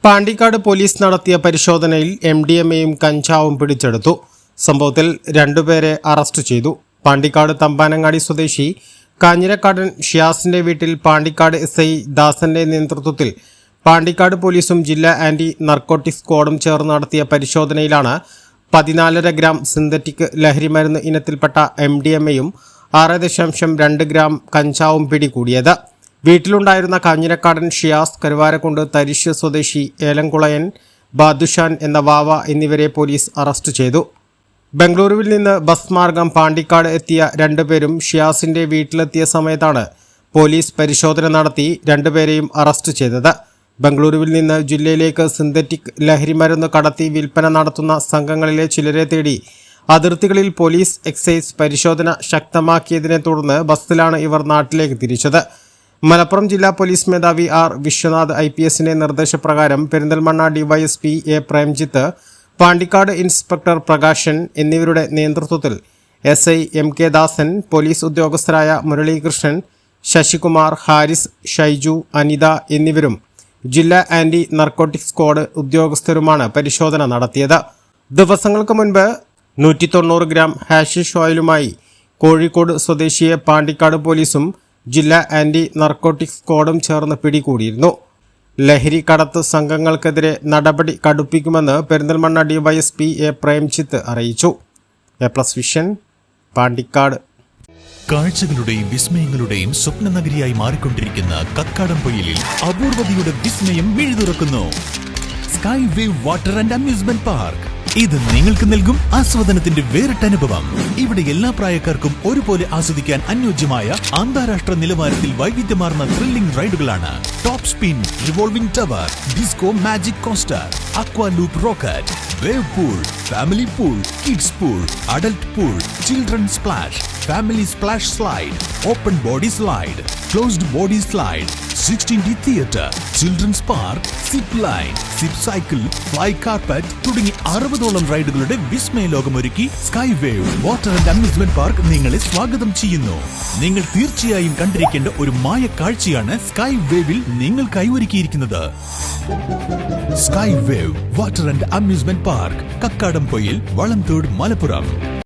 Pandikkad police നടത്തിയ പരിശോധനയിൽ MDMAയും കഞ്ചാവും പിടിച്ചെടുത്തു. സംഭവത്തിൽ രണ്ടുപേരെ അറസ്റ്റ് ചെയ്തു. പാണ്ടിക്കാട് തമ്പാനങ്ങാടി സ്വദേശി കാഞ്ഞിരക്കാടൻ ഷിയാസിന്റെ വീട്ടിൽ പാണ്ടിക്കാട് SI ദാസന്റെ നേതൃത്വത്തിൽ പാണ്ടിക്കാട് പോലീസും ജില്ലാ ആന്റി നർക്കോട്ടിക്സ് സ്ക്വാഡും ചേർന്ന് നടത്തിയ പരിശോധനയിലാണ് 14.5 ഗ്രാം സിന്തറ്റിക് ലഹരിമരുന്ന് ഇനത്തിൽപ്പെട്ട MDMAയും 6.2 ഗ്രാം കഞ്ചാവും പിടികൂടിയത്. വീട്ടിലുണ്ടായിരുന്ന കാഞ്ഞിരക്കാടൻ ഷിയാസ്, കരുവാരക്കുണ്ട് തരിശ് സ്വദേശി ഏലംകുളയൻ ബാദുഷാൻ എന്ന വാവ എന്നിവരെ പോലീസ് അറസ്റ്റ് ചെയ്തു. ബംഗളൂരുവിൽ നിന്ന് ബസ് മാർഗം പാണ്ടിക്കാട് എത്തിയ രണ്ടുപേരും ഷിയാസിന്റെ വീട്ടിലെത്തിയ സമയത്താണ് പോലീസ് പരിശോധന നടത്തി രണ്ടുപേരെയും അറസ്റ്റ് ചെയ്തത്. ബംഗളൂരുവിൽ നിന്ന് ജില്ലയിലേക്ക് സിന്തറ്റിക് ലഹരിമരുന്ന് കടത്തി വിൽപ്പന നടത്തുന്ന സംഘങ്ങളിലെ ചിലരെ തേടി അതിർത്തികളിൽ പോലീസ് എക്സൈസ് പരിശോധന ശക്തമാക്കിയതിനെ തുടർന്ന് ബസ്സിലാണ് ഇവർ നാട്ടിലേക്ക് തിരിച്ചത്. മലപ്പുറം ജില്ലാ പോലീസ് മേധാവി R. വിശ്വനാഥ് IPSന്റെ നിർദ്ദേശപ്രകാരം Perinthalmanna DYSP A. Premjith, Pandikkad inspector Prakashan എന്നിവരുടെ നേതൃത്വത്തിൽ SI MK ദാസൻ, പോലീസ് ഉദ്യോഗസ്ഥരായ മുരളീകൃഷ്ണൻ, ശശികുമാർ, ഹാരിസ്, ഷൈജു, അനിത എന്നിവരും ജില്ലാ ആന്റി നർക്കോട്ടിക്സ് സ്ക്വാഡ് ഉദ്യോഗസ്ഥരുമാണ് പരിശോധന നടത്തിയത്. ദിവസങ്ങൾക്ക് മുൻപ് 190 ഗ്രാം ഹാഷിഷ് ഓയിലുമായി കോഴിക്കോട് സ്വദേശിയെ പാണ്ടിക്കാട് പോലീസും ജില്ലാ ആന്റി നർക്കോട്ടിക്സ് സ്ക്വാഡും ചേർന്ന് പിടികൂടിയിരുന്നു. ലഹരി കടത്ത് സംഘങ്ങൾക്കെതിരെ നടപടി കടുപ്പിക്കുമെന്ന് പെരിന്തൽമണ്ണ DYSP A. പ്രേംജിത്ത് അറിയിച്ചു. A+ vision, Pandikkad. കാഴ്ചകളുടെയും വിസ്മയങ്ങളുടെയും സ്വപ്നനഗരിയായി മാറിക്കൊണ്ടിരിക്കുന്ന കക്കാടംപൊയിലിൽ അപൂർവതയുടെ വിസ്മയം മിഴിതുറക്കുന്നു. Sky wave water and amusement park. ഇത് നിങ്ങൾക്ക് നൽകും ആസ്വാദനത്തിന്റെ വേറിട്ട അനുഭവം. ഇവിടെ എല്ലാ പ്രായക്കാർക്കും ഒരുപോലെ ആസ്വദിക്കാൻ അനുയോജ്യമായ അന്താരാഷ്ട്ര നിലവാരത്തിൽ വൈവിധ്യമാർന്ന ത്രില്ലിംഗ് റൈഡുകളാണ്. Top spin, revolving tower, disco magic coaster, aqua loop rocket, wave pool, family pool, kids pool, adult pool, children splash, family splash slide, open body slide, closed body slide, 16D theatre, children's park, zip line, zip cycle, fly carpet തുടങ്ങി 60ഓളം റൈഡുകളുടെ വിസ്മയ ലോകമൊരുക്കി sky wave water and amusement park നിങ്ങളെ സ്വാഗതം ചെയ്യുന്നു. നിങ്ങൾ തീർച്ചയായും കണ്ടിരിക്കേണ്ട ഒരു മായ കാഴ്ചയാണ് സ്കൈ വേവിൽ നിങ്ങൾക്കായി ഒരുക്കിയിരിക്കുന്നത്. Sky wave water and amusement park, Kakkadampoyil, Valamthode, Malappuram.